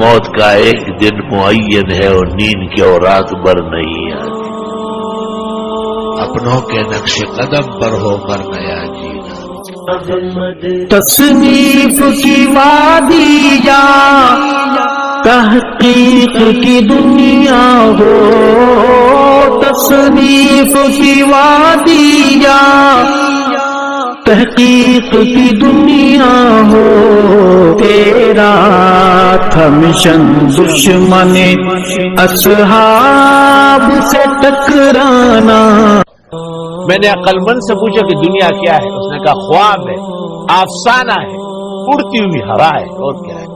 موت کا ایک دن معین ہے اور نیند کی اور رات بھر نہیں آتی. اپنوں کے نقش قدم پر ہو کر نیا جینا. تصنیف کی وادی یا تحقیق کی دنیا ہو، تصنیف کی وادی یا تحقیق کی دنیا ہو، تیرا تھا مشن دشمن اصحاب سے ٹکرانا. میں نے عقل مند سے پوچھا کہ دنیا کیا ہے؟ اس نے کہا خواب ہے، افسانہ ہے، اڑتی ہوئی ہوا ہے، اور کیا ہے؟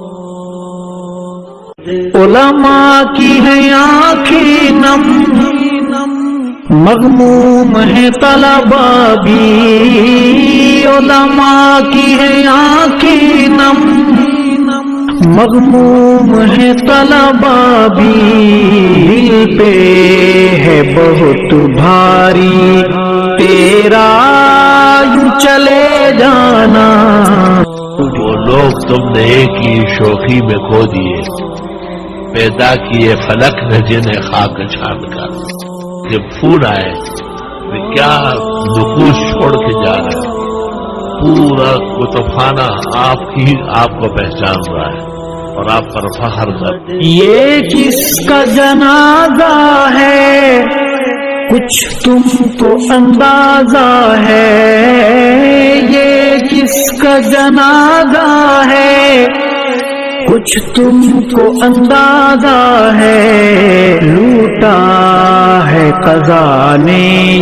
علماء کی ہے آنکھیں نم، مغموم ہے طلبا بھی. علماء کی ہے آنکھیں نم، مغموم ہے طلبا بھی. دل پہ ہے بہت بھاری تیرا یوں چلے جانا. وہ لوگ تم نے ایک ہی شوخی میں کھو دیے، پیدا کیے فلک نے جنہیں خاک چھان کر. جب پھول آئے تو کیا نقوش چھوڑ کے جا رہے ہیں. پورا کتبخانہ آپ کو پہچان رہا ہے اور آپ پر فخر کر. یہ کس کا جنازہ ہے کچھ تم کو اندازہ ہے، یہ کس کا جنازہ ہے کچھ تم کو اندازہ ہے. لوٹا ہے قضا نے